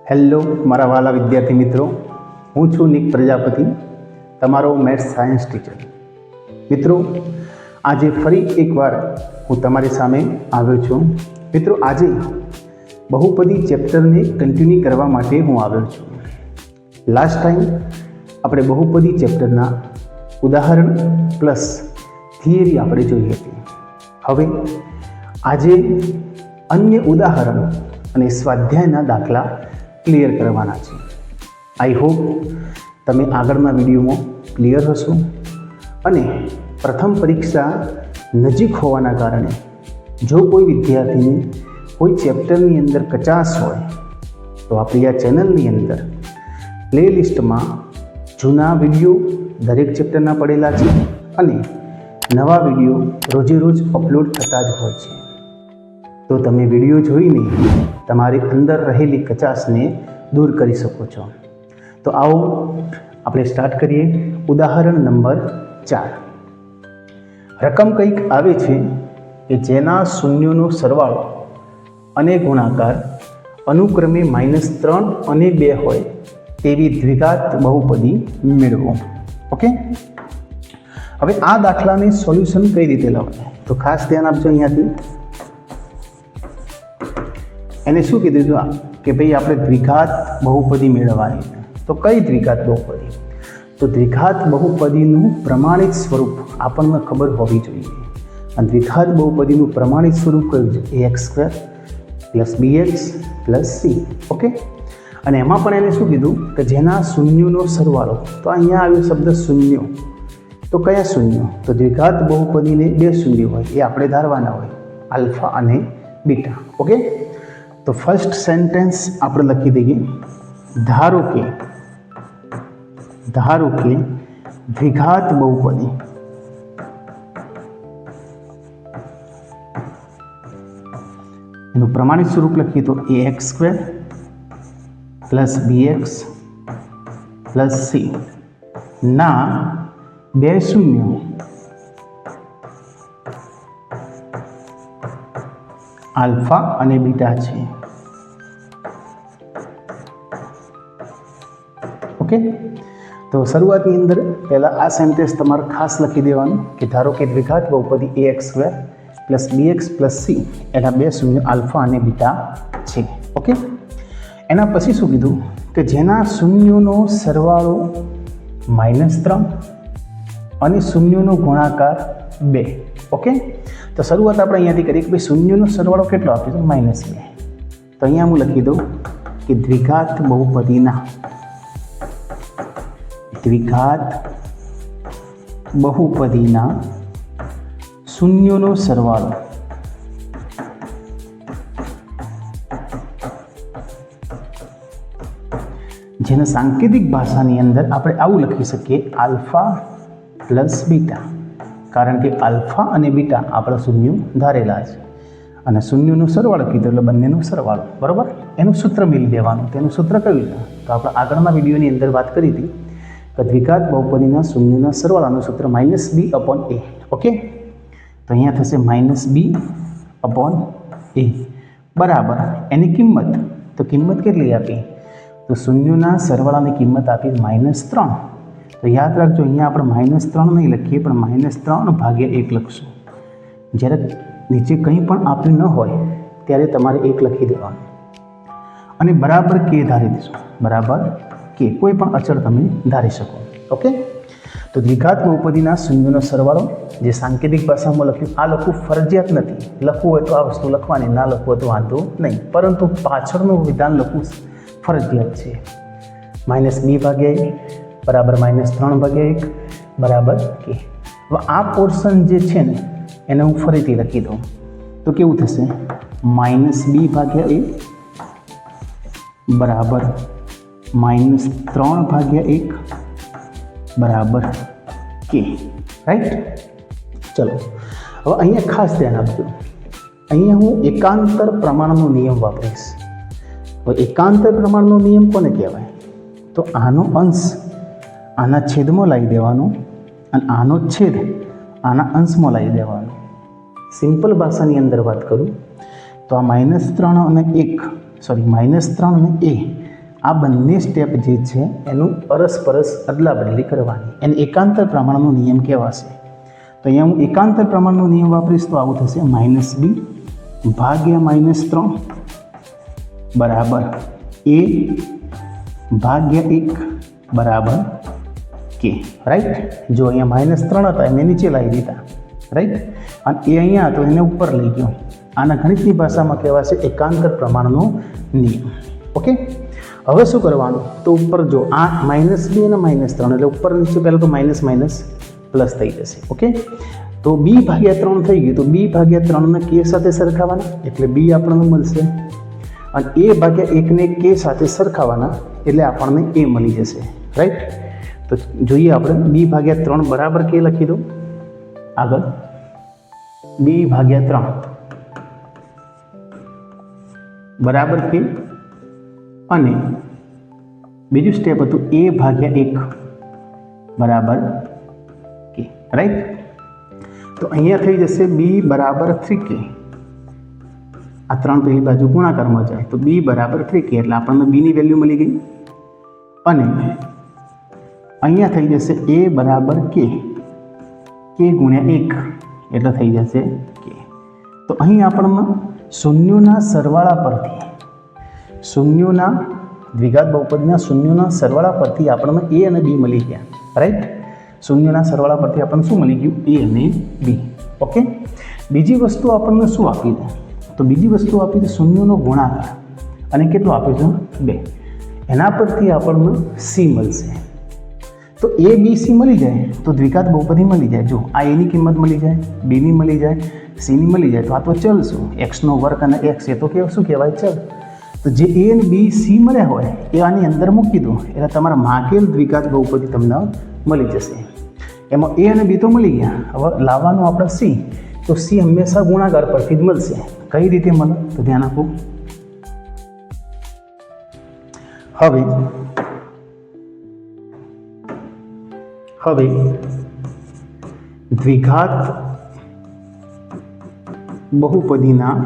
Hello મારા વાલા વિદ્યાર્થી મિત્રો, હું છું નિક પ્રજાપતિ, તમારો મેથ્સ સાયન્સ ટીચર. મિત્રો, આજે ફરી એકવાર હું તમારી સામે આવ્યો છું. મિત્રો, આજે બહુપદી ચેપ્ટરને કન્ટિન્યુ કરવા માટે હું આવ્યો છું. લાસ્ટ ટાઈમ આપણે બહુપદી ચેપ્ટરના ઉદાહરણ પ્લસ થિયરી આપણે જોઈ હતી. હવે આજે અન્ય ઉદાહરણો અને સ્વાધ્યાયના દાખલા ક્લિયર કરવાના છે. આઈ હોપ તમે આગળના વિડીયોમાં ક્લિયર હશો અને પ્રથમ પરીક્ષા નજીક હોવાના કારણે જો કોઈ વિદ્યાર્થીને કોઈ ચેપ્ટરની અંદર કચાશ હોય તો આપણી આ ચેનલની અંદર પ્લેલિસ્ટમાં જૂના વિડીયો દરેક ચેપ્ટરના પડેલા છે અને નવા વિડીયો રોજે રોજ અપલોડ થતા જ હોય છે. તો તમે વિડીયો જોઈને તમારી અંદર રહેલી કચાશને દૂર કરી શકો છો. તો આવો આપણે સ્ટાર્ટ કરીએ. ઉદાહરણ નંબર 4. રકમ કંઈક આવે છે કે જેના શૂન્યોનો સરવાળો અને ગુણાકાર અનુક્રમે -3 અને 2 હોય તેવી દ્વિઘાત બહુપદી મેળવો. ઓકે, હવે આ દાખલાને સોલ્યુશન કઈ રીતે લાવવું તો ખાસ ધ્યાન આપજો. અહીંયાથી એને શું કીધું હતું કે ભાઈ આપણે દ્વિઘાત બહુપદી મેળવવાની. તો કઈ દ્વિઘાત બહુપદી? તો દ્વિઘાત બહુપદીનું પ્રમાણિત સ્વરૂપ આપણને ખબર હોવી જોઈએ. અને દ્વિઘાત બહુપદીનું પ્રમાણિત સ્વરૂપ કયું છે? ax² + bx + c. ઓકે, અને એમાં પણ એને શું કીધું કે જેના શૂન્યોનો સરવાળો. તો અહીંયા આવ્યો શબ્દ શૂન્યો. તો કયા શૂન્યો? તો દ્વિઘાત બહુપદીને 2 શૂન્ય હોય એ આપણે ધારવાના હોય, આલ્ફા અને બીટા. ઓકે, તો ફર્સ્ટ સેન્ટેન્સ આપણે લખી દઈએ. ધારો કે દ્વિઘાત બહુપદી એનું પ્રમાણિત સ્વરૂપ લખીએ તો ax² + bx + c ના 2 શૂન્યો આલ્ફા અને બીટા છે. ઓકે, તો શરૂઆતની અંદર પહેલાં આ સેન્ટેન્સ તમારે ખાસ લખી દેવાનું કે ધારો કે દ્વિઘાત બહુપદી ax² + bx + c એના 2 શૂન્ય આલ્ફા અને બીટા છે. ઓકે, એના પછી શું કીધું કે જેના શૂન્યોનો સરવાળો -3 અને શૂન્યોનો ગુણાકાર 2. ઓકે, તો શરૂઆત આપણે અહીંયાથી કરીએ કે ભાઈ શૂન્યનો સરવાળો કેટલો આપ્યો? -2. તો અહીંયા હું લખી દઉં કે દ્વિઘાત બહુપદીના શૂન્યોનો સરવાળો જેને સાંકેતિક ભાષાની અંદર આપણે આવું લખી શકીએ, આલ્ફા + બીટા. કારણ કે આલ્ફા અને બીટા આપણા શૂન્યો ધારેલા છે અને શૂન્યનો સરવાળો કીધો એટલે બંનેનો સરવાળો, બરાબર. એનું સૂત્ર મેળવી દેવાનું. તેનું સૂત્ર કયું છે? તો આપણે આગળના વિડીયોની અંદર વાત કરી હતી કે દ્વિઘાત બહુપદીના શૂન્યના સરવાળાનું સૂત્ર -b/a. ઓકે, તો અહીંયા થશે -b/a બરાબર એની કિંમત. તો કિંમત કેટલી આપી? તો શૂન્યના સરવાળાની કિંમત આપી -3. તો યાદ રાખજો, અહીંયા આપણે -3 નહીં લખીએ પણ -3/1 લખશું. જ્યારે નીચે કંઈ પણ આપ્યું ન હોય ત્યારે તમારે 1 લખી દેવાનું અને બરાબર કે ધારી દઈશું. બરાબર કે કોઈ પણ અચળ તમે ધારી શકો. ઓકે, તો દ્વિઘાત બહુપદીના શૂન્યોનો સરવાળો જે સાંકેતિક ભાષામાં લખ્યું, આ લખવું ફરજિયાત નથી. લખવું હોય તો આ વસ્તુ લખવાની, ના લખવું હોય તો વાંધો નહીં, પરંતુ પાછળનું વિધાન લખવું ફરજિયાત છે. -b/a બરાબર -3/1 બરાબર કે. હવે આ પોર્શન જે છે ને એને હું ફરીથી લખી દઉં તો કેવું થશે? -b/a બરાબર -3/1 બરાબર કે. રાઈટ? ચલો, હવે અહીંયા ખાસ ધ્યાન આપજો. અહીંયા હું એકાંતર પ્રમાણનો નિયમ વાપરીશ. હવે એકાંતર પ્રમાણનો નિયમ કોને કહેવાય? તો આનો અંશ આના છેદમાં લાવી દેવાનો અને આનો છેદ આના અંશમાં લાવી દેવાનો. સિમ્પલ ભાષાની અંદર વાત કરું તો આ -3 અને 1 -3 અને a આ બંને સ્ટેપ જે છે એનું પરસ્પરસ અદલા બદલી કરવાની, એને એકાંતર પ્રમાણનો નિયમ કહેવાશે. તો અહીંયા હું એકાંતર પ્રમાણનો નિયમ વાપરીશ તો આવું થશે -b ભાગ્યા -3 બરાબર a ભાગ્યા 1 બરાબર k. રાઈટ. જો અહીંયા -3 હતા મેં નીચે લાવી દીધા. રાઈટ. અને એ અહીંયા હતો એને ઉપર લઈ ગયો. આના ગણિતની ભાષામાં કહેવાશે એકાંતર પ્રમાણનો નિયમ. ઓકે. હવે શું કરવાનું તો ઉપર જો આ -b અને -3 એટલે ઉપર નીચે પહેલાં તો માઇનસ માઇનસ પ્લસ થઈ જશે. ઓકે. તો b ભાગ્યા 3 થઈ ગયું તો b ભાગ્યા 3 ને k સાથે સરખાવવાના એટલે b આપણને મળશે, અને a ભાગ્યા 1 ને k સાથે સરખાવવાના એટલે આપણને a મળી જશે. રાઈટ. તો જોઈએ આપણે b ભાગ્યા 3 બરાબર k લખી દો. આગળ b ભાગ્યા 3 બરાબર k, અને બીજું સ્ટેપ હતું a ભાગ્યા 1 બરાબર k. રાઈટ. તો અહીંયા થઈ જશે b બરાબર 3k. આ 3 પેલી બાજુ ગુણાકારમાં જાય તો b બરાબર 3k એટલે આપણને b ની વેલ્યુ મળી ગઈ, અને અહીંયા થઈ જશે a બરાબર k ગુણ્યા 1 એટલે થઈ જશે k. તો અહીં આપણને શૂન્યોના સરવાળા પરથી, શૂન્યોના દ્વિઘાત બહુપદીના શૂન્યોના સરવાળા પરથી આપણને a અને b મળી ગયા. રાઈટ. શૂન્યોના સરવાળા પરથી આપણને શું મળી ગયું? a અને b. ઓકે. બીજી વસ્તુ આપણને શું આપી છે? તો બીજી વસ્તુ આપી છે શૂન્યોનો ગુણાકાર, અને કેટલું આપ્યું છે? 2. એના પરથી આપણને c મળશે. તો a b c મળી જાય તો દ્વિઘાત બહુપદી મળી જાય. જો આ a ની કિંમત મળી જાય, b ની મળી જાય, c ની મળી જાય, તો આ તો ચલ શું x નો વર્ગ અને x એ તો શું કહેવાય? ચલ. તો જે a અને b c મળ્યા હોય એ આની અંદર મૂકી દો એટલે તમારા માગેલ દ્વિઘાત બહુપદી તમને મળી જશે. એમાં a અને b તો મળી ગયા, હવે લાવવાનું આપણે c. તો c હંમેશા ગુણાકાર પરથી જ મળશે. કઈ રીતે મળે તો ધ્યાન આપો. હવે દ્વિઘાત બહુપદીના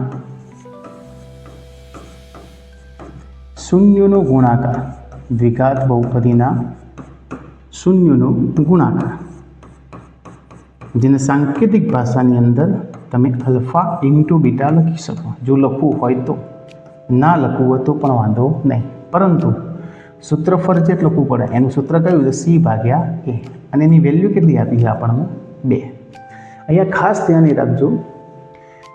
શૂન્યોનો ગુણાકાર, દ્વિઘાત બહુપદીના શૂન્યોનો ગુણાકાર, જેને સાંકેતિક ભાષાની અંદર તમે અલ્ફા ઇન્ટુ બીટા લખી શકો. જો લખવું હોય તો, ના લખવું હોય તો પણ વાંધો નહીં, પરંતુ સૂત્ર ફરજિયાત લખવું પડે. એનું સૂત્ર કયું છે? c ભાગ્યા a, અને એની વેલ્યુ કેટલી આપી છે આપણને? 2. અહીંયા ખાસ ધ્યાન રાખજો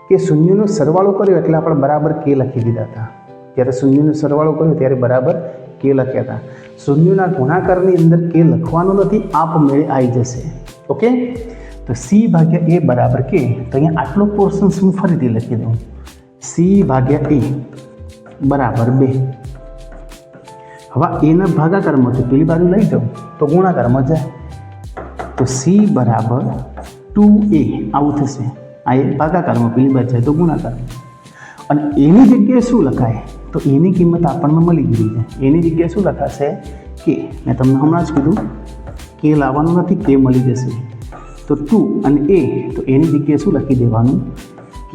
કે શૂન્યનો સરવાળો કર્યો એટલે આપણે બરાબર k લખી દીધા હતા. જ્યારે શૂન્યનો સરવાળો કર્યો ત્યારે બરાબર k લખ્યા હતા. શૂન્યના ગુણાકારની અંદર k લખવાનો નથી, આપમેળે આવી જશે. ઓકે. તો c ભાગ્યા a બરાબર k. તો અહીંયા આટલો પોર્શન હું ફરીથી લખી દઉં. c ભાગ્યા a બરાબર 2. હવે એના ભાગાકારમાં તો પેલી બાજુ લઈ જાઉં તો ગુણાકારમાં જાય તો c બરાબર 2a આવું થશે. આ એક ભાગાકારમાં પેલી બાજુ જાય તો ગુણાકારમાં. અને એની જગ્યાએ શું લખાય? તો એની કિંમત આપણને મળી ગઈ છે. એની જગ્યાએ શું લખાશે? k. મેં તમને હમણાં જ કીધું k લાવવાનું નથી, k મળી જશે. તો 2 અને a, તો એની જગ્યાએ શું લખી દેવાનું? k.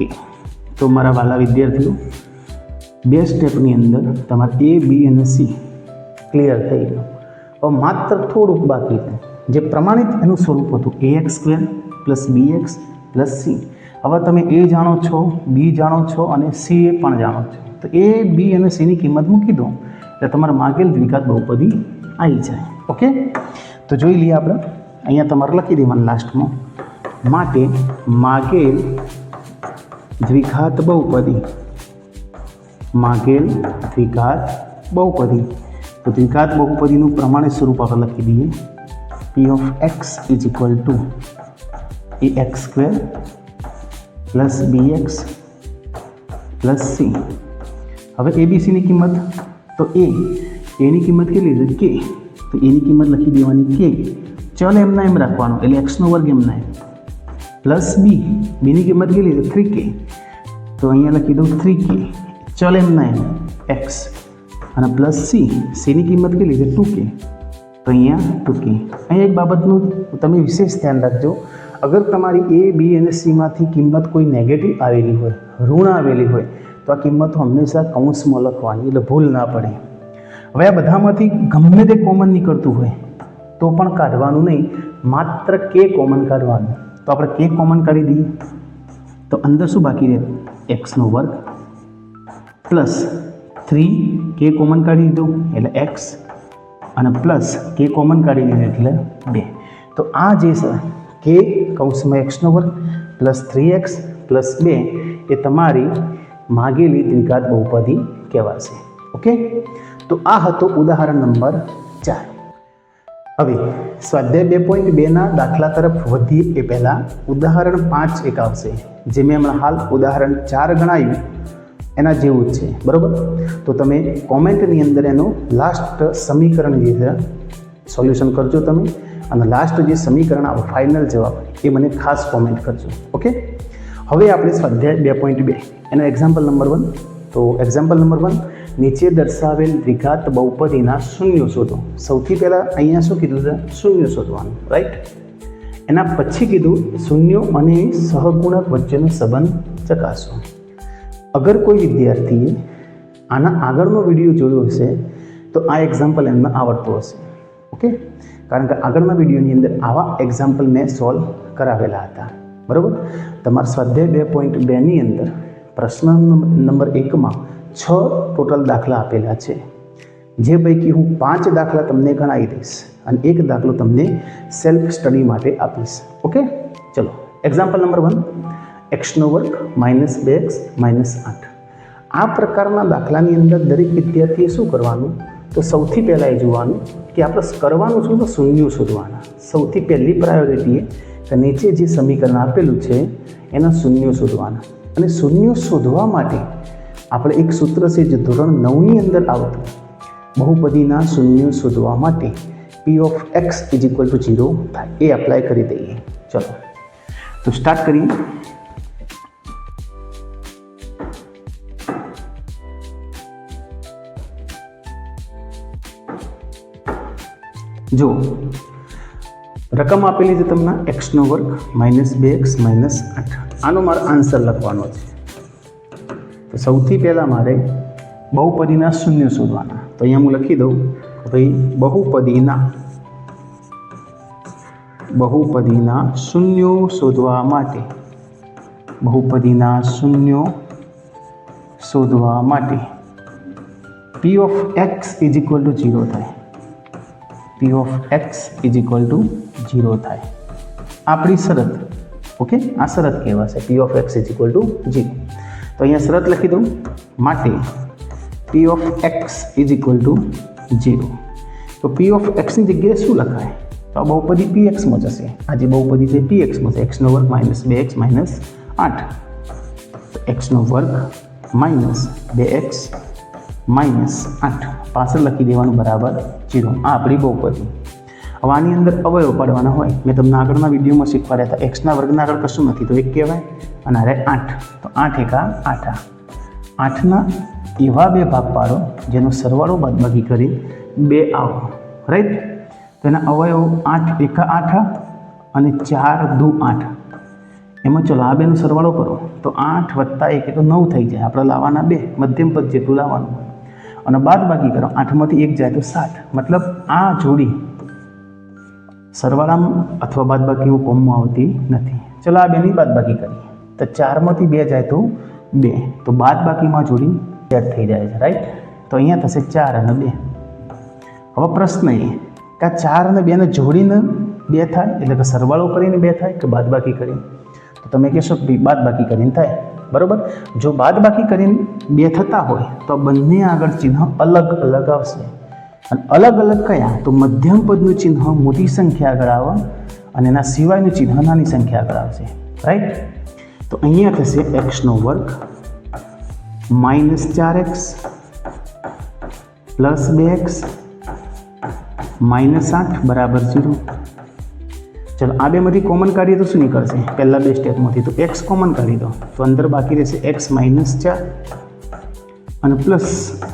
તો મારા વાલા વિદ્યાર્થીઓ, 2 સ્ટેપની અંદર તમારે a, b અને c ક્લિયર થઈ ગયું. હવે માત્ર થોડુંક બાકી છે, જે પ્રમાણિત એનું સ્વરૂપ હતું ax² + bx + c. હવે તમે a જાણો છો, b જાણો છો અને c એ પણ જાણો છો. તો a, b અને c ની કિંમત મૂકી દો એટલે તમારે માગેલ દ્વિઘાત બહુપદી આવી જાય. ઓકે. તો જોઈ લઈએ આપણે. અહીંયા તમારે લખી દેવાનું લાસ્ટમાં, માટે માગેલ દ્વિઘાત બહુપદી, માગેલ દ્વિઘાત બહુપદી. તો દ્વિઘાત બહુપદીનું પ્રમાણિત સ્વરૂપ આપણે લખી દઈએ. p of x is equal to ax² + bx + c. હવે abcની કિંમત તો એની કિંમત કેટલી છે? k. તો એની કિંમત લખી દેવાની k. ચલ એમના એમ રાખવાનો એટલે x² એમના એમ, + b. બીની કિંમત કેટલી છે? 3k. તો અહીંયા લખી દઉં 3k. ચલ એમના એમ x, અને + c. cની કિંમત કેટલી છે? 2k. તો અહીંયા 2k. અહીંયા એક બાબતનું તમે વિશેષ ધ્યાન રાખજો. અગર તમારી a, b અને c માંથી કિંમત કોઈ નેગેટિવ આવેલી હોય, ઋણ આવેલી હોય, તો આ કિંમતો હંમેશા કૌંસમાં લખવાની એટલે ભૂલ ના પડે. હવે આ બધામાંથી ગમે તે કોમન નીકળતું હોય તો પણ કાઢવાનું નહીં, માત્ર કે કોમન કાઢવાનું. તો આપણે કે કોમન કાઢી દઈએ તો અંદર શું બાકી રહે? એક્સનો વર્ગ પ્લસ 3 કે કોમન કાઢી દીધો એટલે એક્સ અને પ્લસ કે કોમન કાઢી દીધો એટલે 2. તો આ જે છે કે કૌંસમાં એક્સનો વર્ગ પ્લસ 3x પ્લસ 2 એ તમારી માગેલી દ્વિઘાત બહુપદી કહેવાશે. ઓકે, તો આ હતો ઉદાહરણ નંબર 4. હવે સ્વાધ્યાય 2.2ના દાખલા તરફ વધીએ એ પહેલાં ઉદાહરણ 5 એક આવશે, જે મેં હમણાં હાલ ઉદાહરણ 4 ગણાવ્યું એના જેવું જ છે, બરાબર? તો તમે કોમેન્ટની અંદર એનું લાસ્ટ સમીકરણ જે છે સોલ્યુશન કરજો તમે, અને લાસ્ટ જે સમીકરણ આવે ફાઇનલ જવાબ એ મને ખાસ કોમેન્ટ કરજો. ઓકે, હવે આપણે સ્વાધ્યાય 2.2 એનો એક્ઝામ્પલ નંબર 1. તો એક્ઝામ્પલ નંબર 1, નીચે દર્શાવેલ દ્વિઘાત બહુપદીના શૂન્યો શોધો. સૌથી પહેલાં અહીંયા શું કીધું છે? શૂન્યો શોધવાનું, રાઈટ? એના પછી કીધું શૂન્યો અને સહગુણક વચ્ચેનો સંબંધ ચકાસો. અગર કોઈ વિદ્યાર્થીએ આના આગળનો વિડીયો જોયો હશે તો આ એક્ઝામ્પલ એમને આવડતું હશે. ઓકે, કારણ કે આગળના વિડીયોની અંદર આવા એક્ઝામ્પલ મેં સોલ્વ કરાવેલા હતા, બરાબર? તમારા સ્વાધ્યાય 2.2ની અંદર પ્રશ્ન નંબર 1માં 6 ટોટલ દાખલા આપેલા છે, જે પૈકી હું 5 દાખલા તમને ગણાવી દઈશ અને 1 દાખલો તમને સેલ્ફ સ્ટડી માટે આપીશ. ઓકે, ચલો એક્ઝામ્પલ નંબર 1, એક્સનો વર્ગ માઇનસ 2x માઇનસ 8. આ પ્રકારના દાખલાની અંદર દરેક વિદ્યાર્થીએ શું કરવાનું? તો સૌથી પહેલાં એ જોવાનું કે આપણે કરવાનું શું? તો શૂન્યો શોધવાના. સૌથી પહેલી પ્રાયોરિટી કે નીચે જે સમીકરણ આપેલું છે એના શૂન્યો શોધવાના. અને શૂન્યો શોધવા માટે આપણે એક સૂત્ર છે જે ધોરણ 9ની અંદર આવતું, બહુપદીના શૂન્યો શોધવા માટે p of x = 0 થાય, એ એપ્લાય કરી દઈએ. ચલો તો સ્ટાર્ટ કરીએ. જો રકમ આપેલી છે તમને એક્સનો વર્ગ માઇનસ 2x માઇનસ 8. આનો મારે આન્સર લખવાનો છે. તો સૌથી પહેલાં મારે બહુપદીના શૂન્ય શોધવાના. તો અહીંયા હું લખી દઉં કે ભાઈ બહુપદીના શૂન્યો શોધવા માટે p of x = 0 થાય. p of x = 0 થાય આપણી શરત. ઓકે, આ શરત કહેવાશે p of x = 0. તો અહીંયા શરત લખી દઉં, માટે p of x = 0. તો p of x ની જગ્યાએ શું લખાય? તો આ બહુપદી px માં જશે. આ જે બહુપદી છે px માં છે. x નો વર્ગ માઇનસ 2x માઇનસ 8. તો x નો વર્ગ માઇનસ 2x માઇનસ 8 પાછળ લખી દેવાનું બરાબર 0. આ આપણી બહુપદી. હવે આની અંદર અવયવ પાડવાના હોય. મેં તમને આગળના વિડીયોમાં શીખવાડ્યા હતા. એક્સના વર્ગના આગળ કશું નથી તો 1 કહેવાય, અને અરે 8. તો 8 × 8. 8ના એવા 2 ભાગ પાડો જેનો સરવાળો બાદબાકી કરી 2 આવો, રાઈટ? તો એના અવયવ 8 × 8 અને 4 × 8. એમાં ચલો આ 2નો સરવાળો કરો તો 8 + 1 એટલે 9 થઈ જાય. આપણે લાવવાના 2, મધ્યમ પદ જેટલું લાવવાનું હોય, અને બાદબાકી કરો 8માંથી 1 જાય તો 7. મતલબ આ જોડી સરવાળામાં અથવા બાદબાકીમાં કોમમાં આવતી નથી. ચલો આ 2ની બાદબાકી કરીએ તો 4માંથી 2 જાય તો 2. તો બાદબાકીમાં જોડી સેટ થઈ જાય છે, રાઈટ? તો અહીંયા થશે 4 અને 2. હવે પ્રશ્ન એ કે આ 4 અને 2ને જોડીને 2 થાય, એટલે કે સરવાળો કરીને 2 થાય કે બાદબાકી કરીને? તો તમે કહેશો કે બાદબાકી કરીને થાય, બરાબર? જો બાદબાકી કરીને 2 થતા હોય તો બંને આગળ ચિહ્ન અલગ અલગ આવશે. અને અલગ અલગ કયા? તો મધ્યમ પદનું ચિહ્ન મોટી સંખ્યા આગળ આવે અને એના સિવાયનું ચિહ્ન નાની સંખ્યા આગળ આવશે, રાઈટ? તો અહીંયા થશે એક્સનો વર્ગ minus 4x plus 2x minus 8 બરાબર 0. ચલો આ 2માંથી કોમન કાઢીએ તો શું નીકળશે? પહેલા 2 સ્ટેપમાંથી તો x કોમન કાઢી દો તો અંદર બાકી રહેશે x માઇનસ 4 અને પ્લસ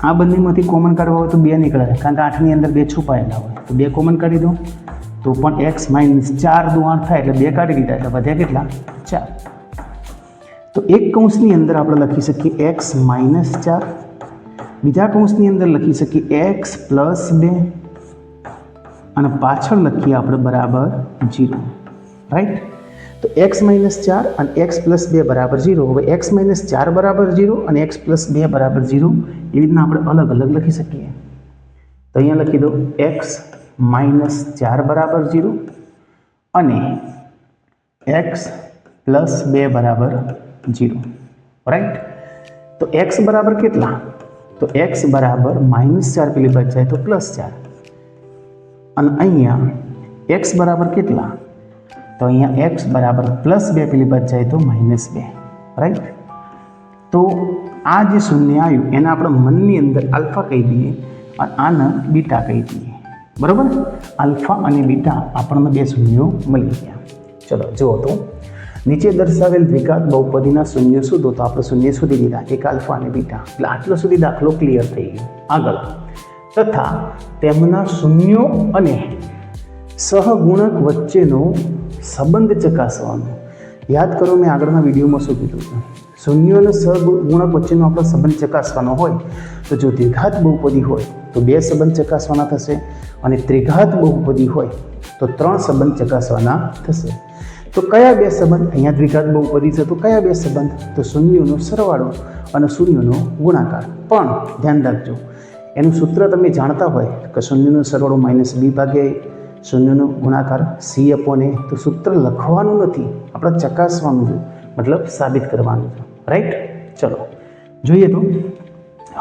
આ બંનેમાંથી કોમન કાઢવા હોય તો 2 નીકળે, કારણ કે 8ની અંદર 2 છુપાયેલા હોય. તો 2 કોમન કાઢી દો તો પણ x માઇનસ 4 × 8 થાય, એટલે 2 કાઢી દીધા એટલે વધ્યા કેટલા? 4. તો એક કૌંસની અંદર આપણે લખી શકીએ x માઇનસ 4, બીજા કૌંસની અંદર લખી શકીએ x પ્લસ 2 અને પાછળ લખીએ આપણે બરાબર 0, રાઈટ. તો x માઇનસ 4 અને x પ્લસ 2 બરાબર 0. હવે x માઇનસ 4 બરાબર 0 અને x પ્લસ 2 બરાબર 0 એવી રીતના આપણે અલગ અલગ લખી શકીએ. તો અહીંયા લખી દો x માઇનસ 4 બરાબર 0 અને x પ્લસ 2 બરાબર 0, રાઈટ. તો x બરાબર કેટલા? તો x બરાબર માઇનસ 4 પેલી બાજુ જાય તો પ્લસ 4 અને અહીંયા x બરાબર કેટલા? તો અહીંયા x બરાબર પ્લસ 2 પેલી બાજુ જાય તો માઇનસ 2, રાઈટ. તો આ જે શૂન્ય આવ્યું એને આપણે મનની અંદર આલ્ફા કહી દઈએ અને આને બીટા કહી દઈએ, બરાબર. આલ્ફા અને બીટા આપણને બે શૂન્યો મળી ગયા. ચલો જુઓ તો નીચે દર્શાવેલ દ્વિઘાત બહુપદીના શૂન્ય શોધો. તો આપણે શૂન્ય શોધી દીધા, એક આલ્ફા અને બીટા. એટલે આટલો સુધી દાખલો ક્લિયર થઈ ગયો. આગળ તથા તેમના શૂન્યો અને સહગુણક વચ્ચેનો સંબંધ ચકાસવાનો. યાદ કરો મેં આગળના વિડીયોમાં શું કીધું હતું? શૂન્યો અને સહગુણક વચ્ચેનો આપણો સંબંધ ચકાસવાનો હોય તો જો દ્વિઘાત બહુપદી હોય તો બે સંબંધ ચકાસવાના થશે અને ત્રિઘાત બહુપદી હોય તો ત્રણ સંબંધ ચકાસવાના થશે. તો કયા બે સંબંધ? અહીંયા દ્વિઘાત બહુપદી છે તો કયા બે સંબંધ? તો શૂન્યોનો સરવાળો અને શૂન્યોનો ગુણાકાર. પણ ધ્યાન રાખજો, એનું સૂત્ર તમે જાણતા હોય કે શૂન્યનો સરવાળો માઇનસ b ભાગ્યા શૂન્યનો ગુણાકાર c અપોન a. તો સૂત્ર લખવાનું નથી, આપણે ચકાસવાનું છે, મતલબ સાબિત કરવાનું છે, રાઈટ. ચલો જોઈએ તો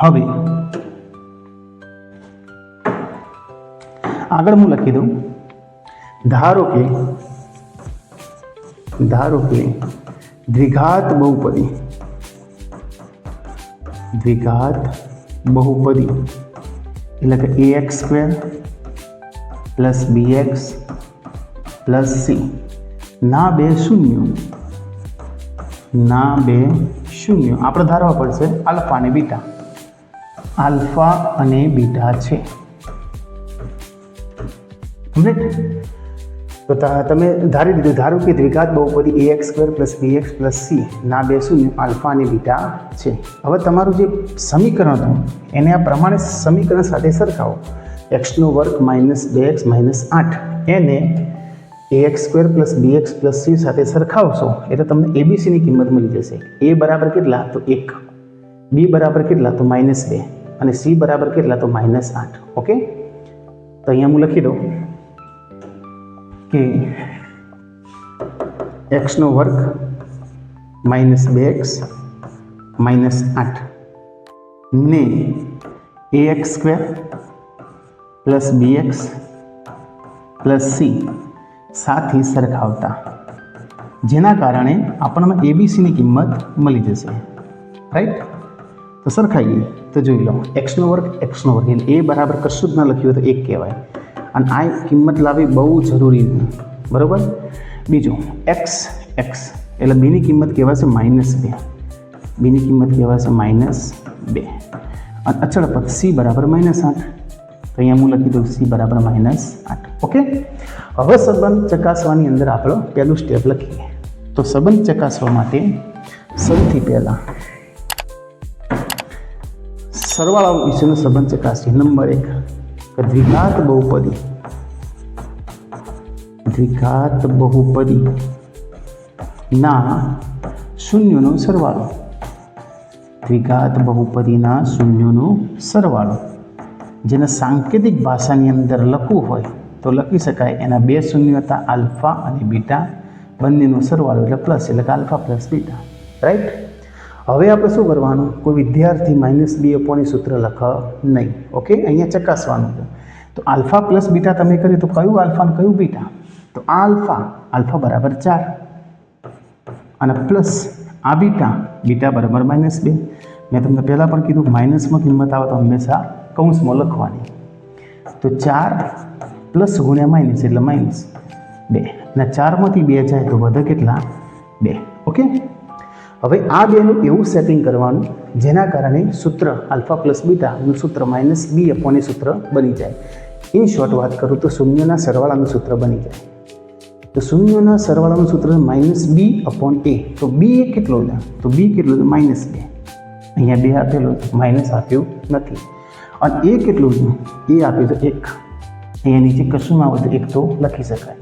હવે આગળ હું લખી દઉં. ધારો કે દ્વિઘાત બહુપદી એટલે કે ax² plus bx plus c ના બે શૂન્યો આપણે ધારવા પડશે આલ્ફા અને બીટા છે. તો તમે ધારી દીધું. ધારો કે દ્વિઘાત બહુપદી ax² plus bx plus c ના બે શૂન્ય આલ્ફા અને બીટા છે. હવે તમારું જે સમીકરણ હતું એને આ પ્રમાણે સમીકરણ સાથે સરખાવો. x² માઇનસ 2x માઇનસ 8 એને ax² plus bx plus c સાથે સરખાવશો એટલે તમને abcની કિંમત મળી જશે. a બરાબર કેટલા? તો 1, b બરાબર કેટલા? તો માઇનસ 2 અને c બરાબર કેટલા? તો માઇનસ 8. ઓકે, તો અહીંયા હું લખી દઉં કે x² માઇનસ 2x માઇનસ 8 ને ax² plus bx plus c સાથે સરખાવતા, જેના કારણે આપણને abcની કિંમત મળી જશે, રાઈટ. તો સરખાઈએ તો જોઈ લો x² એટલે a બરાબર કશું જ ના લખ્યું હોય તો 1 કહેવાય અને આ કિંમત લાવવી બહુ જરૂરી છે, બરાબર. બીજું x એટલે બીની કિંમત કહેવાશે -2, બીની કિંમત કહેવાશે -2 અને અચળ પદ c બરાબર -8. તો અહીંયા હું લખી દઉં c બરાબર -8. ઓકે, હવે સંબંધ ચકાસવાની અંદર આપણો પહેલું સ્ટેપ લખીએ. તો સંબંધ ચકાસવા માટે સૌથી પહેલાં સરવાળા વિશેનો સંબંધ ચકાસીએ. નંબર 1 દ્વિઘાત બહુપદી ના શૂન્યોનો સરવાળો. દ્વિઘાત બહુપદીના શૂન્યોનો સરવાળો જેને સાંકેતિક ભાષાની અંદર લખવું હોય તો લખી શકાય. એના બે શૂન્ય હતા આલ્ફા અને બીટા, બંનેનો સરવાળો એટલે પ્લસ, એટલે કે આલ્ફા પ્લસ બીટા, રાઈટ. હવે આપણે શું કરવાનું? કોઈ વિદ્યાર્થી -b અપોન સૂત્ર લખ નહીં. ઓકે, અહીંયા ચકાસવાનું છે. તો આલ્ફા પ્લસ બીટા તમે કર્યું તો કયું આલ્ફા અને કયું બીટા? તો આ આલ્ફા બરાબર 4 અને પ્લસ આ બીટા બરાબર -2. મેં તમને પહેલાં પણ કીધું માઇનસમાં કિંમત આવે તો હંમેશા કૌંસમાં લખવાની. તો 4 પ્લસ ગુણ્યા માઇનસ એટલે -2 અને 4માંથી 2 જાય તો વધે કેટલા? 2. ઓકે, હવે આ બેનું એવું સેટિંગ કરવાનું જેના કારણે સૂત્ર આલ્ફા પ્લસ બીટાનું સૂત્ર -b અપોન સૂત્ર બની જાય. ઇન શોર્ટ વાત કરું તો શૂન્યના સરવાળાનું સૂત્ર બની જાય. તો શૂન્યના સરવાળાનું સૂત્ર -b અપોન a. તો b એ કેટલો છે? તો b કેટલો છે? -2. અહીંયા 2 આપેલું માઇનસ આપ્યું નથી. અને એ કેટલું છે એ આપ્યું તો 1. અહીંયા નીચે કશું ના હોય તો 1 તો લખી શકાય.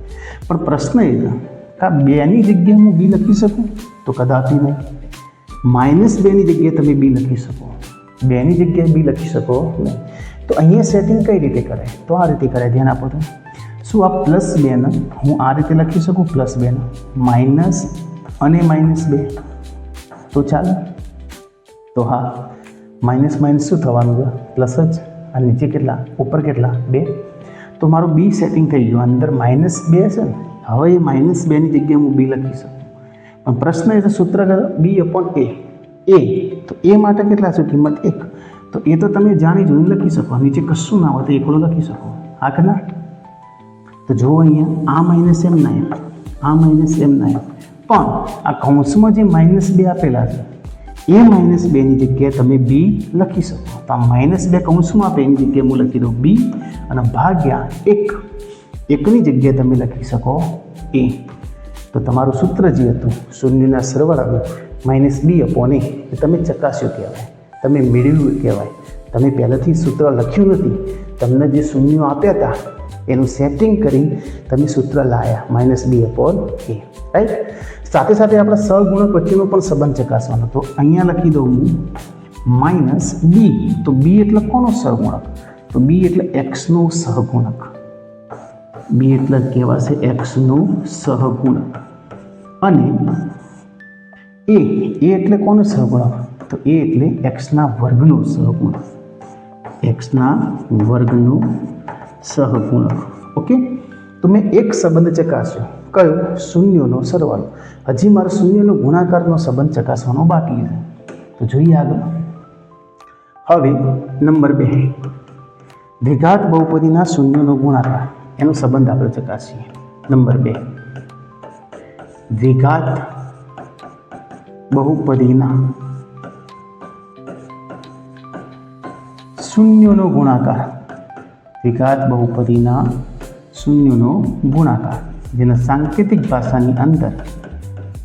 પણ પ્રશ્ન એ છે કે 2ની જગ્યાએ હું બી લખી શકું તો કદાપી નહીં. -2ની જગ્યાએ તમે બી લખી શકો, 2ની જગ્યાએ બી લખી શકો નહીં. તો અહીંયા સેટિંગ કઈ રીતે કરે? તો આ રીતે કરે, ધ્યાન આપો તો. શું આ +2ને હું આ રીતે લખી શકું? +2ને માઇનસ અને -2 તો ચાલે? તો હા, માઇનસ માઇનસ શું થવાનું છે? પ્લસ જ. અને નીચે કેટલા? ઉપર કેટલા? 2. તો મારું બી સેટિંગ થઈ ગયું. અંદર -2 છે ને, હવે એ -2ની જગ્યાએ હું બી લખી શકું. પણ પ્રશ્ન એ તો સૂત્ર B/A. તો એ માટે કેટલા છે? કિંમત 1. તો એ તો તમે જાણી જોઈને લખી શકો, નીચે કશું ના હોય તો એકલો લખી શકો. હા કે ના? તો જુઓ અહીંયા આ માઇનસ એમ ના એમ, આ માઇનસ એમ ના એમ, પણ આ કૌંસમાં જે -2 આપેલા છે એ -2ની જગ્યાએ તમે બી લખી શકો. તો આ -2 કૌંસમાં આપે એની જગ્યાએ હું લખી દઉં બી અને ભાગ્યા 1ની જગ્યાએ તમે લખી શકો A. તો તમારું સૂત્ર જે હતું શૂન્યના સરવાળાનું -B/A એ તમે ચકાસ્યું કહેવાય, તમે મેળવ્યું કહેવાય. તમે પહેલાંથી સૂત્ર લખ્યું નથી, તમને જે શૂન્યો આપ્યા હતા એનું સેટિંગ કરી તમે સૂત્ર લાયા -B/A. રાઈટ. સાથે સાથે આપણા સહગુણક વચ્ચેનો પણ સંબંધ ચકાસવાનો. તો અહીંયા લખી દઉં હું -B. તો B એટલે કોનો સહગુણક? તો B એટલે x નો સહગુણક. B એટલે કહેવાશે x નો સહગુણક. અને A એટલે કોનો સહગુણક? તો A એટલે x ના વર્ગનો સહગુણક. x ના વર્ગનો સહગુણક. ઓકે. તો મેં એક સંબંધ ચકાસ્યો, કયો? શૂન્યનો સરવાળો. હજી મારે શૂન્યનો ગુણાકારનો સંબંધ ચકાસવાનો બાકી છે. તો જોઈએ આગળ. હવે નંબર 2, દ્વિઘાત બહુપદીના શૂન્યનો ગુણાકાર, એનો સંબંધ આપણે ચકાસીએ. નંબર 2, દ્વિઘાત બહુપદીના શૂન્યનો ગુણાકાર. દ્વિઘાત બહુપદીના શૂન્યનો ગુણાકાર, જેના સાંકેતિક ભાષાની અંદર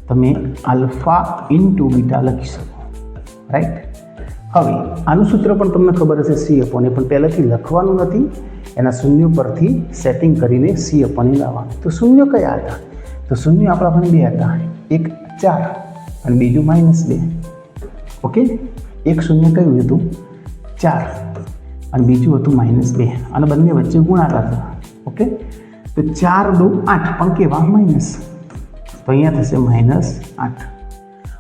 તમે આલ્ફા ઇન્ટુ બીટા લખી શકો. રાઈટ. હવે આનું સૂત્ર પણ તમને ખબર હશે C/A, પણ પહેલાંથી લખવાનું નથી, એના શૂન્યો પરથી સેટિંગ કરીને C/A લાવવાનું. તો શૂન્ય કયા હતા? તો શૂન્ય આપણા પણ 2 હતા, એક 4 અને બીજું -2. ઓકે. એક શૂન્ય કયું હતું? 4 અને બીજું હતું -2, અને બંને વચ્ચે ગુણાકાર છે. ઓકે. તો 4 × 2 = 8, પણ કેવા? માઇનસ. તો અહીંયા થશે -8.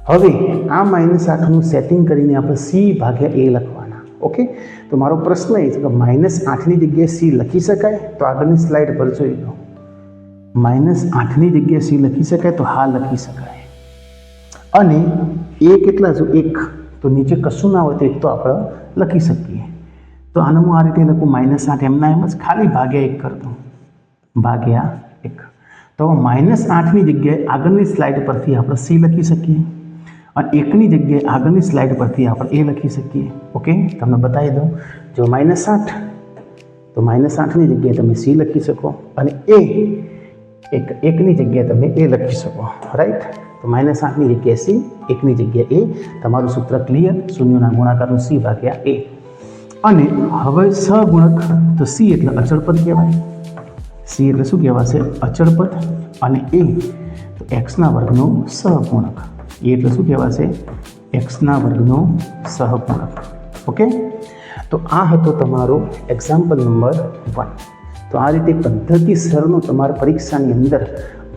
હવે આ -8નું સેટિંગ કરીને આપણે C/A લખવાના. ઓકે. તો મારો પ્રશ્ન એ છે કે -8ની જગ્યાએ C લખી શકાય? તો આગળની સ્લાઇડ પર જોઈ લો. -8ની જગ્યાએ C લખી શકાય? તો હા, લખી શકાય. અને A કેટલા છે? 1. તો નીચે કશું ના હોય તો 1 તો આપણે લખી શકીએ. તો આને હું આ રીતે લખું -8 એમના એમ જ ખાલી ભાગ્યા 1 કરતો, ભાગ્યા 1. તો -8ની જગ્યાએ આગળની સ્લાઇડ પરથી આપણે C લખી શકીએ અને 1ની જગ્યાએ આગળની સ્લાઇડ પરથી આપણે A લખી શકીએ. ઓકે. તમને બતાવી દઉં. જો -8, તો -8ની જગ્યાએ તમે C લખી શકો અને એકની જગ્યાએ તમે A લખી શકો. રાઈટ. તો -8ની જગ્યાએ C, 1ની જગ્યાએ A. તમારું સૂત્ર ક્લિયર. શૂન્યના ગુણાકારનું C/A. અને હવે સહગુણક, તો C એટલે અચળ પદ કહેવાય. C એટલે શું કહેવાશે? અચળ પદ. અને A તો x ના વર્ગનો સહગુણક. એ એટલે શું કહેવાશે? x ના વર્ગનો સહગુણક. ઓકે. તો આ હતો તમારો એક્ઝામ્પલ નંબર 1. તો આ રીતે પદ્ધતિસરનો તમારા પરીક્ષાની અંદર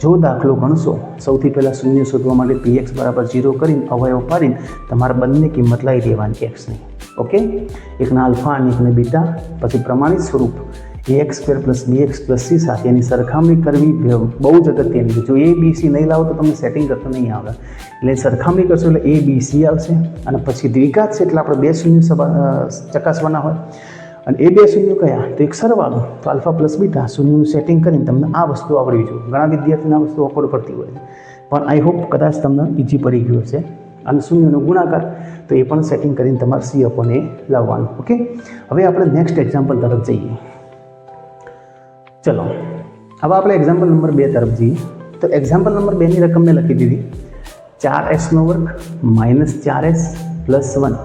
જો દાખલો ગણશો, સૌથી પહેલાં શૂન્ય શોધવા માટે px = 0 કરીને અવયવ પાડીને તમારે બંને કિંમત લાવી દેવાની xની. ઓકે. એકના આલ્ફા અને એકને બીટા, પછી પ્રમાણિત સ્વરૂપ ax² + bx + c સાથે એની સરખામણી કરવી બહુ જ અગત્યની. જો A, B, C નહીં લાવો તો તમને સેટિંગ કરતો નહીં આવડે. એટલે સરખામણી કરશો એટલે A, B, C આવશે. અને પછી દ્વિઘાત છે એટલે આપણે 2 શૂન્ય ચકાસવાના હોય. અને એ 2 શૂન્ય કયા? તો એક સરવાળો. તો આલ્ફા + બીટા શૂન્યનું સેટિંગ કરીને તમને આ વસ્તુ આવડવી જોઈએ. ઘણા વિદ્યાર્થીને આ વસ્તુ અપોડ પડતી હોય છે, પણ આઈ હોપ કદાચ તમને ઇઝી પડી ગયું હશે. અને શૂન્યનો ગુણાકાર, તો એ પણ સેટિંગ કરીને તમારે C/A લાવવાનું. ઓકે. હવે આપણે નેક્સ્ટ એક્ઝામ્પલ તરફ જઈએ. ચલો, હવે આપણે એક્ઝામ્પલ નંબર 2 તરફ જઈએ. તો એક્ઝામ્પલ નંબર 2ની રકમ મેં લખી દીધી 4x² - 4s + 1.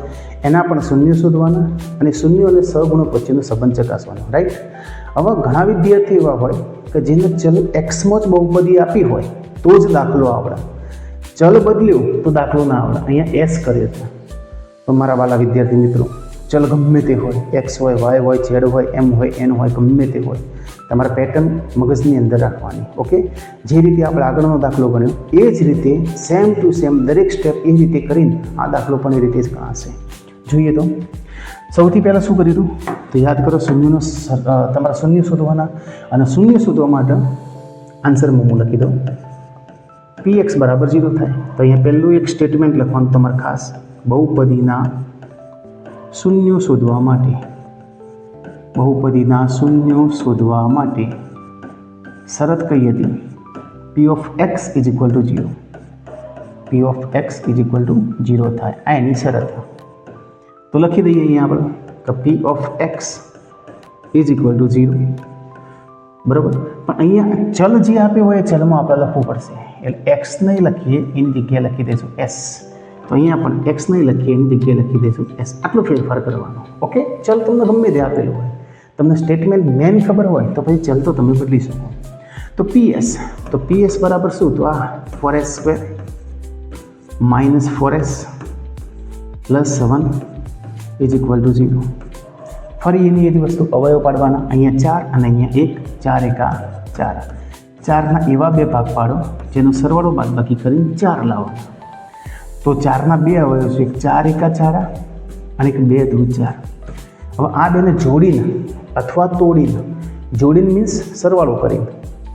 એના પણ શૂન્ય શોધવાના અને શૂન્ય અને સહગુણક વચ્ચેનો સંબંધ ચકાસવાનો, રાઈટ. હવે ઘણા વિદ્યાર્થીઓ એવા હોય કે જેને ચલ એક્સમાં જ બહુપદી આપી હોય તો જ દાખલો આવડે, ચલ બદલ્યું તો દાખલો ના આવડે. અહીંયા એસ કર્યો છે. તો મારા વાલા વિદ્યાર્થી મિત્રો, ચલ ગમે તે હોય, એક્સ હોય, વાય હોય, ઝેડ હોય, એમ હોય, એન હોય, ગમે તે હોય, તમારે પેટર્ન મગજની અંદર રાખવાની. ઓકે, જે રીતે આપણે આગળનો દાખલો ગણ્યો એ જ રીતે સેમ ટુ સેમ દરેક સ્ટેપ એ રીતે કરીને આ દાખલો પણ એ રીતે જ ગણાશે. જોઈએ તો સૌથી પહેલાં શું કર્યું હતું તો યાદ કરો, શૂન્યનો તમારે શૂન્ય શોધવાના અને શૂન્ય શોધવા માટે આન્સરમાં હું લખી દઉં px બરાબર 0 થાય. તો અહીંયા પહેલું એક સ્ટેટમેન્ટ લખવાનું તમારે ખાસ, બહુપદીના શૂન્યો શોધવા માટે, બહુપદીના શૂન્યો શોધવા માટે શરત કઈ હતી? p of x is equal to 0, p of x is equal to 0 થાય, આ એની શરત. તો લખી દઈએ અહીંયા આપણે કે p of x is equal to 0, બરાબર. પણ અહીંયા ચલ જે આપ્યો હોય એ ચલમાં આપણે લખવું પડશે, એટલે x નહીં લખીએ, એની જગ્યાએ લખી દઈશું s. તો અહીંયા પણ x નહીં લખીએ, એની જગ્યાએ લખી દઈશું s. આટલો ફેરફાર કરવાનો. ઓકે, ચલ તમને ગમે તે આપેલું હોય, તમને સ્ટેટમેન્ટ મેન ખબર હોય તો પછી ચલ તો તમે બદલી શકો. તો ps, તો ps બરાબર શું? તો આ 4s² - 4s + 7 is equal to 0. ફરી એની એવી વસ્તુ અવયવ પાડવાના, અહીંયા 4 અને અહીંયા 1, 4 એકા 4. 4ના એવા બે ભાગ પાડો જેનો સરવાળો બાદબાકી કરીને 4 લાવવાના. તો 4ના બે અવયવ છે, એક 4 એકા 4 અને એક 2 દૂ 4. હવે આ બેને જોડીને અથવા તોડીને, જોડીને મીન્સ સરવાળો કરીને,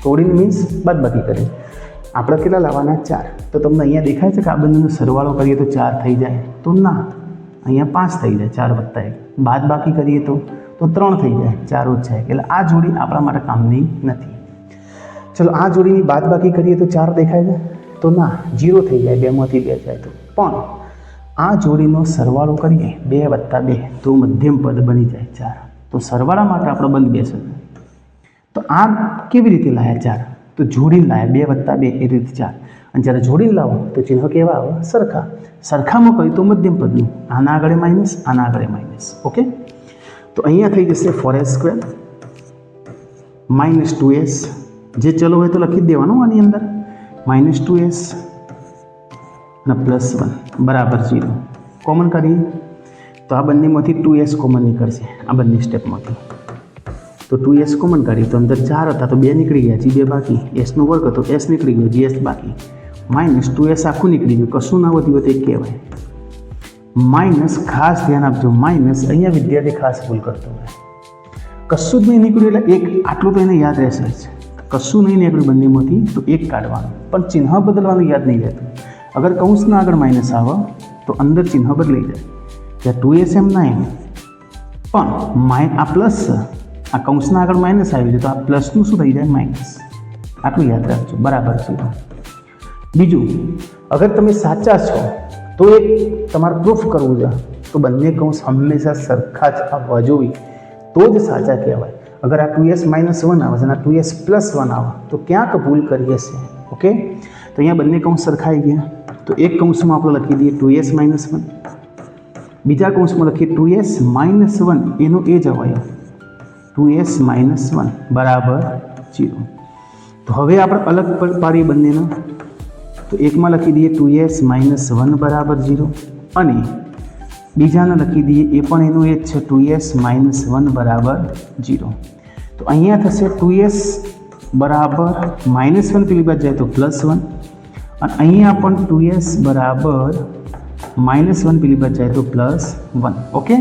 તોડીને મીન્સ બાદબાકી કરીને આપણે કેટલા લાવવાના? 4. તો તમને અહીંયા દેખાય છે કે આ બંનેનો સરવાળો કરીએ તો 4 થઈ જાય? તો ના, અહીંયા 5 થઈ જાય, 4 + 1. બાદબાકી કરીએ તો 3 થઈ જાય, 4 ઓછા 1. એટલે આ જોડી આપણા માટે કામની નથી. ચલો આ જોડીની બાદબાકી કરીએ તો 4 દેખાય છે? તો ના, 0 થઈ જાય, 2માંથી 2 જાય તો. પણ આ જોડીનો સરવાળો કરીએ 2 + 2 તો મધ્યમ પદ બની જાય 4. તો સરવાળા માટે આપણે બંધ બેસે. તો આ કેવી રીતે લાયા 4? તો જોડીને લાયા, 2 + 2 એ રીતે 4. અને જ્યારે જોડીને લાવો તો ચિહ્ન કેવા આવે? સરખા. સરખામાં કહ્યું તો મધ્યમ પદનું, આના આગળ માઇનસ, આના આગળ માઇનસ. ઓકે, તો અહીંયા થઈ જશે 4s² - 2s, જે ચલો હોય તો લખી જ દેવાનું આની અંદર, -2s અને +1 બરાબર 0. કોમન કરીએ તો આ બંનેમાંથી 2s કોમન નીકળશે, આ બંને સ્ટેપમાંથી. તો 2s કોમન કાઢીએ તો અંદર 4 હતા તો 2 નીકળી ગયા, g2 બાકી, s² હતો, s નીકળી ગયો, gs બાકી, -2s આખું નીકળી ગયું, કશું ના વધ્યું તે કહેવાય. માઇનસ, ખાસ ધ્યાન આપજો, માઇનસ અહીંયા વિદ્યાર્થી ખાસ ભૂલ કરતો હોય, કશું જ નહીં નીકળ્યું એટલે 1, આટલું તો એને યાદ રહેશે જ. કશું નહીં નીકળ્યું બંનેમાંથી તો 1 કાઢવાનું, પણ ચિહ્ન બદલવાનું યાદ નહીં રહેતું. અગર કૌંસના આગળ માઇનસ આવે તો અંદર ચિહ્ન બદલાઈ જાય, ત્યાં 2s એમ ના એમ, પણ આ પ્લસ, આ કૌંસના આગળ માઇનસ આવી જાય તો આ પ્લસનું શું થઈ જાય? માઇનસ. આટલું યાદ રાખજો, બરાબર 0. બીજું, અગર તમે સાચા છો તો એક તમારે પ્રૂફ કરવું છે તો બંને કૌંસ હંમેશા સરખા જ આવવા જોઈએ તો જ સાચા કહેવાય. અગર આ 2s - 1 આવે છે અને આ 2s + 1 આવે તો ક્યાંક ભૂલ કરીએ છીએ. ઓકે, તો અહીંયા બંને કૌંસ સરખાઈ ગયા. તો એક કૌંસમાં આપણે લખી દઈએ 2s - 1, બીજા કૌંસમાં લખીએ 2s - 1, એનો એ જ અવયવ 2s - 1 બરાબર 0. તો હવે આપણે અલગ પાડીએ બંનેના. તો એકમાં લખી દઈએ 2s - 1 બરાબર 0 અને બીજાને લખી દઈએ એ પણ એનું એ જ છે 2s - 1 બરાબર 0. તો અહીંયા થશે 2s બરાબર -1 પેલી બાજુ જાય તો +1 અને અહીંયા પણ 2s બરાબર -1 પેલી બાજુ જાય તો +1. ઓકે,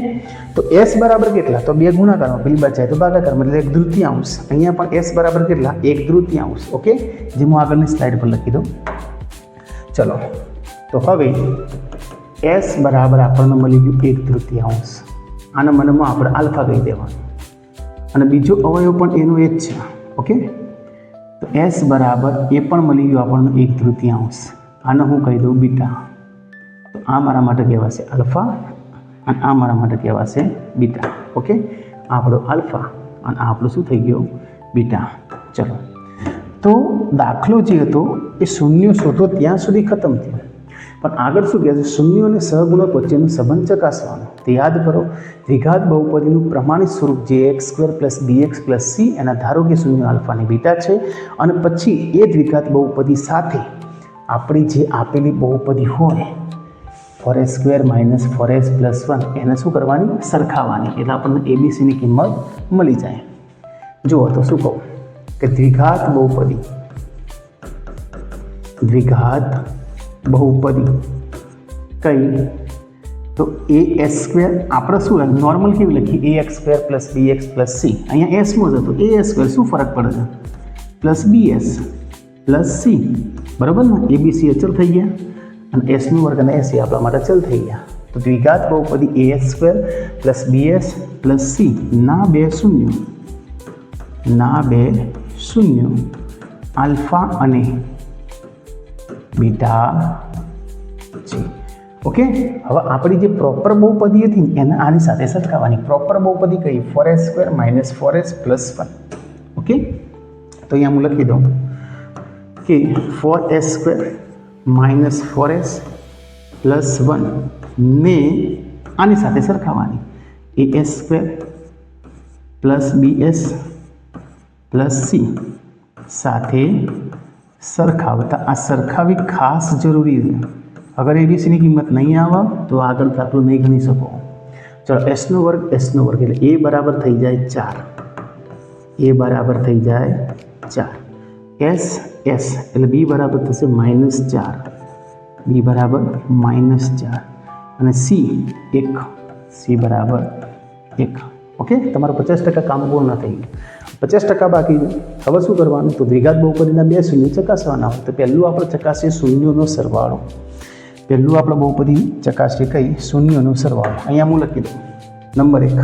તો s બરાબર કેટલા? તો 2 ગુણાકારમાં, પેલી બાજુ જાય તો ભાગાકારમાં, એટલે 1/3. અહીંયા પણ s બરાબર કેટલા? 1/3. ઓકે, જે હું આગળની સ્લાઇડ પર લખી દઉં. ચલો, તો હવે s બરાબર આપણને મળી ગયું 1/3. આના મનમાં આપણે આલ્ફા કહી દેવાનું અને બીજો અવયવ પણ એનો એ જ છે. ઓકે, તો s બરાબર એ પણ મળી ગયું આપણને 1/3. આને હું કહી દઉં બીટા. તો આ મારા માટે કહેવાશે આલ્ફા અને આ મારા માટે કહેવાશે બીટા. ઓકે, આપણો આલ્ફા અને આપણું શું થઈ ગયું? બીટા. ચલો, તો દાખલો જે હતો એ શૂન્ય શોધો ત્યાં સુધી ખતમ થયો. પણ આગળ શું કહે છે? શૂન્ય અને સહગુણક વચ્ચેનો સંબંધ ચકાસવાનો. તો યાદ કરો, દ્વિઘાત બહુપદીનું પ્રમાણિત સ્વરૂપ જે x² + bx + c એના ધારો કે શૂન્ય આલ્ફા અને બીટા છે, અને પછી એ દ્વિઘાત બહુપદી સાથે આપણી જે આપેલી બહુપદી હોય 4s² - 4s + 1 એને શું કરવાની? સરખાવવાની. એટલે આપણને ABCની કિંમત મળી જાય. જુઓ તો શું કહું કે દ્વિઘાત બહુપદી કઈ? તો as² આપણે શું નોર્મલ કેવી લખીએ? ax² + bx + c. અહીંયા એસમાં જ હતું, as² શું ફરક પડે છે? + bs + c. બરાબર ને? ABC અચલ થઈ ગયા અને s નો વર્ગ અને ac આપણા માટે અચલ થઈ ગયા. તો દ્વિઘાત બહુપદી as² + bs + c ના બે શૂન્ય આલ્ફા અને બીટા છે. ઓકે, હવે આપણી જે પ્રોપર બહુપદી હતી એને આની સાથે સરખાવવાની. પ્રોપર બહુપદી કઈ? 4s² - 4s + 1. ઓકે, તો અહીંયા હું લખી દઉં કે 4s² - 4s + 1 ને આની સાથે સરખાવવાની. as² + bs + c સાથે સરખાવતા. આ સરખાવી ખાસ જરૂરી છે. અગર ABCની કિંમત નહીં આવે તો આગળ દાખલો નહીં ગણી શકો. ચલો, s² એટલે a બરાબર થઈ જાય 4. a બરાબર થઈ જાય 4. s એટલે b બરાબર થશે -4. b બરાબર -4 અને c 1. c બરાબર 1. ઓકે, તમારું 50% કામ પૂર્ણ થઈ ગયું. 50% બાકી છે. હવે શું કરવાનું? તો દ્વિઘાત બહુપદીના બે શૂન્ય ચકાસવાના હોય. તો પહેલું આપણે ચકાસીએ શૂન્યોનો સરવાળો. પહેલું આપણે બહુપદી ચકાસીએ કઈ? શૂન્યોનો સરવાળો. અહીંયા હું લખી દઉં. નંબર 1,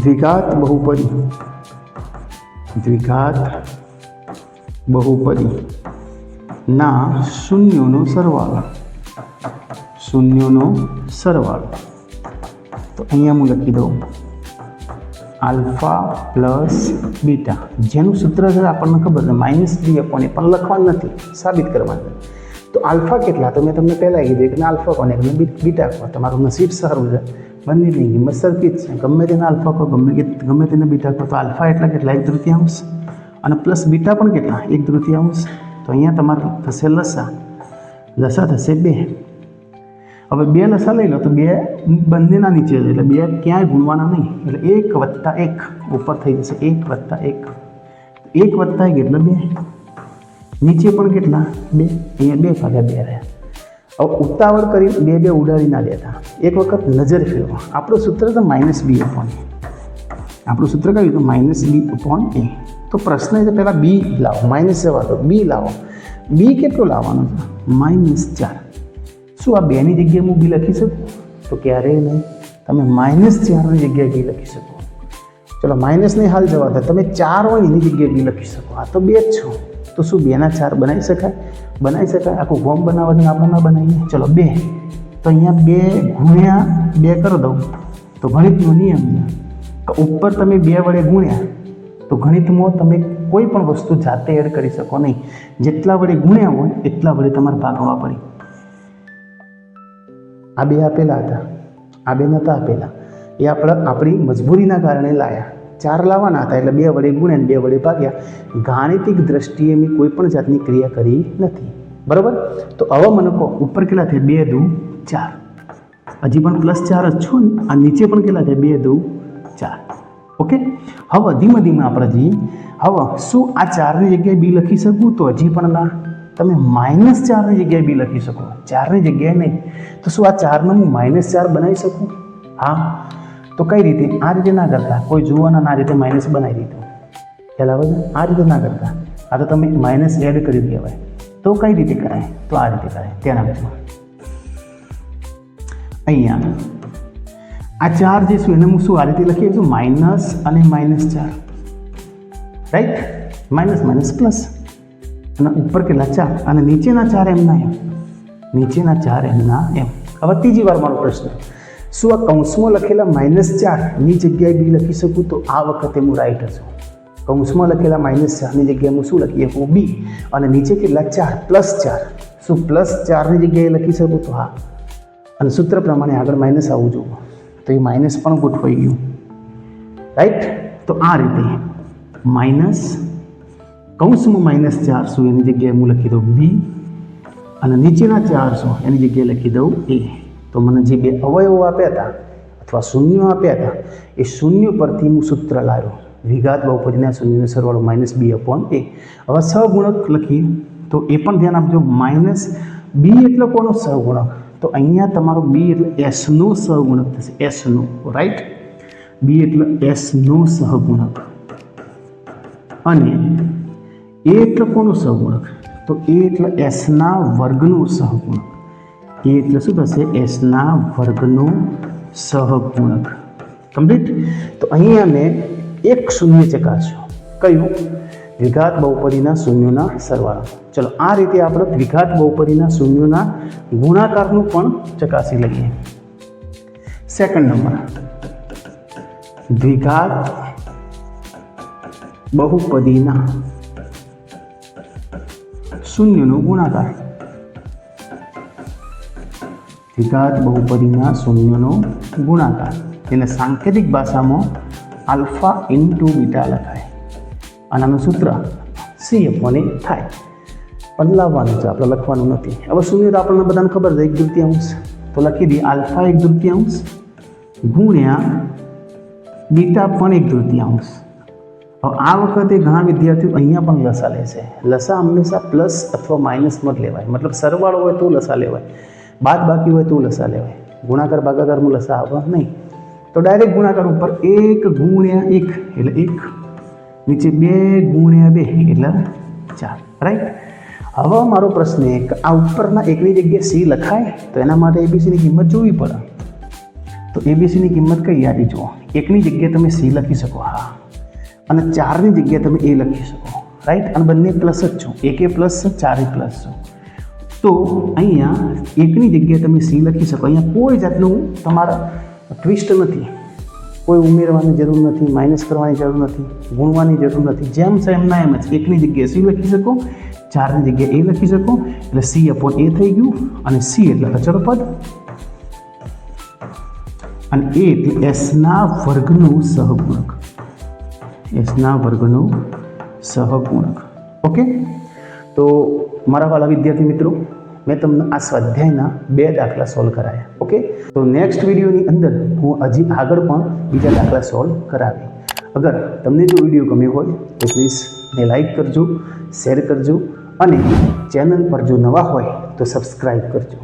દ્વિઘાત બહુપદી ના શૂન્યોનો સરવાળો. તો અહીંયા હું લખી દઉં આલ્ફા + બીટા, જેનું સૂત્ર છે આપણને ખબર છે -3/a, પણ લખવાનું નથી, સાબિત કરવાનું. તો આલ્ફા કેટલા? તો મેં તમને પહેલાં કીધું કે આલ્ફા કોને કહે? બીટા કહો. તમારું નસીબ સારું છે, બંનેની કિંમત સરખી જ છે. ગમે તેને આલ્ફા કહો, ગમે તેને બીટા કહો. તો આલ્ફા એટલા કેટલા? 1/3 અને પ્લસ બીટા પણ કેટલા? 1/3. તો અહીંયા તમારે થશે લસા થશે 2. હવે 2 લસા લઈ લો તો 2 બંનેના નીચે છે, એટલે 2 ક્યાંય ગુણવાના નહીં. એટલે 1 + 1 ઉપર થઈ જશે. 1 + 1 એટલે 2. નીચે પણ કેટલા? 2. અહીંયા 2/2 રહ્યા. હવે ઉતાવળ કરી 2 ઉડાડી ના દેતા. એક વખત નજર ફેરવો. આપણું સૂત્ર તો -b/a. આપણું સૂત્ર કયું હતું? -b/a. તો પ્રશ્ન છે પહેલાં b લાવો, માઇનસ જવા દો, b લાવો. b કેટલું લાવવાનું છે? -4. શું આ 2ની જગ્યાએ હું b લખી શકું? તો ક્યારેય નહીં. તમે -4ની જગ્યાએ b લખી શકો. ચલો, માઇનસને હાલ જવા દો, તમે 4 હોય એની જગ્યાએ b લખી શકો. આ તો 2 જ છો. તો શું 2ના 4 બનાવી શકાય? બનાવી શકાય. આખું ફોર્મ બનાવવાનું આપણે ના બનાવીએ. ચલો 2, તો અહીંયા 2 ગુણ્યા 2 કરી દઉં તો ગણિતનો નિયમ છે. ઉપર તમે 2 વડે ગુણ્યા તો ગણિતમાં તમે કોઈ પણ વસ્તુ જાતે એડ કરી શકો નહીં. જેટલા વડે ગુણ્યા હોય એટલા વડે તમારે ભાગવા પડે. આ 2 આપેલા હતા, આ 2 નહોતા આપેલા. એ આપણી મજબૂરીના કારણે લાયા. 4 લાવવાના હતા એટલે 2 વડે ગુણ્યા, 2 વડે ભાગ્યા. ગાણિતિક દ્રષ્ટિએ મેં કોઈ પણ જાતની ક્રિયા કરી નથી. બરાબર? તો હવે મને કહો, ઉપર કેટલા થાય? 2 × 2 = 4. હજી પણ +4 જ છો ને. આ નીચે પણ કેટલા થાય? 2 × 2 = 4. ઓકે, હવે ધીમે ધીમે આપણે જઈએ. હવે શું આ 4ની જગ્યાએ b લખી શકું? તો હજી પણ ના. તમે -4ની જગ્યાએ b લખી શકો, 4ની જગ્યાએ નહીં. તો શું આ 4ને હું -4 બનાવી શકું? હા. તો કઈ રીતે? આ રીતે ના કરતા. કોઈ જુઓના આ રીતે માઇનસ બનાવી દીધું. ખ્યાલ આવે છે? આ રીતે ના કરતા. આ તો તમે માઇનસ એડ કરી દેવાય. તો કઈ રીતે કરાય? તો આ રીતે કરાય. ધ્યાન આપજો. અહીંયા આ 4 જે શું એને હું શું આ રીતે લખી છું? માઇનસ અને -4. રાઈટ? માઇનસ પ્લસ અને ઉપર કેટલા? 4 અને નીચેના 4 એમના એમ. નીચેના 4 એમના એમ. હવે ત્રીજી વાર મારો પ્રશ્ન, શું આ કૌંસમાં લખેલા -4ની જગ્યાએ b લખી શકું? તો આ વખતે હું રાઈટ છું. કૌંસમાં લખેલા -4ની જગ્યાએ હું શું લખી શકું? b. અને નીચે કેટલા? 4 + 4. શું +4ની જગ્યાએ લખી શકું? તો હા. અને સૂત્ર પ્રમાણે આગળ માઇનસ આવવું જોઈએ, તો એ માઇનસ પણ ગોઠવાઈ ગયું, રાઈટ. તો આ રીતે માઇનસ કૌંસમાં -4 શું એની જગ્યાએ હું લખી દઉં બી, અને નીચેના 4 શું એની જગ્યાએ લખી દઉં એ. તો મને જે બે અવયવો આપ્યા હતા અથવા શૂન્યો આપ્યા હતા એ શૂન્ય પરથી હું સૂત્ર લાવ્યો, દ્વિઘાત બહુપદીના શૂન્યનો સરવાળો -b/a. હવે સહગુણક લખીએ તો એ પણ ધ્યાન આપજો. -b એટલે કોનો સહગુણક? તો અહીંયા તમારો b એટલે s નો સહગુણક થશે, s નો, રાઈટ. b એટલે s નો સહગુણક અને a એટલે કોનો સહગુણક? તો a એટલે s ના વર્ગનો સહગુણક. a એટલે શું થશે? s ના વર્ગનો સહગુણક. કમ્પ્લીટ. તો અહીંયા મેં એક શૂન્ય ચકાસ્યો, કયું? દ્વિઘાત બહુપદીના શૂન્યોના સરવાળા. ચલો આ રીતે આપણે દ્વિઘાત બહુપદીના શૂન્યોના ગુણાકારનું પણ ચકાસી લઈએ. સેકન્ડ નંબર, દ્વિઘાત બહુપદીના શૂન્યનો ગુણાકાર. દ્વિઘાત બહુપદીના શૂન્યનો ગુણાકાર તેને સાંકેતિક ભાષામાં આલ્ફા ઇન્ટુ બીટા લખાય અને આનું સૂત્ર C/a થાય. પણ લાવવાનું છે, આપણે લખવાનું નથી. હવે શૂન્ય તો આપણને બધાને ખબર છે, 1/3, તો લખી દઈએ આલ્ફા 1/3 ગુણ્યા બીટા પણ 1/3. હવે આ વખતે ઘણા વિદ્યાર્થીઓ અહીંયા પણ લસા લેશે. લસા હંમેશા પ્લસ અથવા માઇનસમાં જ લેવાય, મતલબ સરવાળો હોય તો લસા લેવાય, બાદ બાકી હોય તો લસા લેવાય. ગુણાકાર ભાગાકારમાં લસા આવે નહીં. તો ડાયરેક્ટ ગુણાકાર ઉપર 1 ગુણ્યા 1 એટલે 1, નીચે 2 ગુણ્યા 2 એટલે 4, રાઈટ. હવે મારો પ્રશ્ન એ કે આ ઉપરના એકની જગ્યાએ C લખાય તો એના માટે ABCની કિંમત જોવી પડે. તો ABCની કિંમત કઈ યાદી જુઓ. એકની જગ્યાએ તમે C લખી શકો, હા, અને 4ની જગ્યાએ તમે A લખી શકો, રાઈટ. અને બંને પ્લસ જ છો, 1 પ્લસ છે, 4 પ્લસ છો. તો અહીંયા એકની જગ્યાએ તમે C લખી શકો. અહીંયા કોઈ જાતનું તમારા ટ્વિસ્ટ નથી, કોઈ ઉમેરવાની જરૂર નથી, માઇનસ કરવાની જરૂર નથી, ગુણવાની જરૂર નથી. જેમ છે એમના એમ જ એકની જગ્યાએ C લખી શકો, 4ની જગ્યાએ A લખી શકો, એટલે C/a થઈ ગયું. અને C એટલે અચળ પદ અને A એટલે s ના વર્ગનો સહગુણક, s ના વર્ગનો સહગુણક. ઓકે. તો મારા વાલા વિદ્યાર્થી મિત્રો, મેં તમને આ સ્વાધ્યાયના 2 દાખલા સોલ્વ કરાયા. ઓકે. તો નેક્સ્ટ વિડીયોની અંદર હું હજી આગળ પણ બીજા દાખલા સોલ્વ કરાવી. અગર તમને જો વિડીયો ગમ્યો હોય તો પ્લીઝ ને લાઈક કરજો, શેર કરજો અને ચેનલ પર જો નવા હોય તો સબસ્ક્રાઈબ કરજો.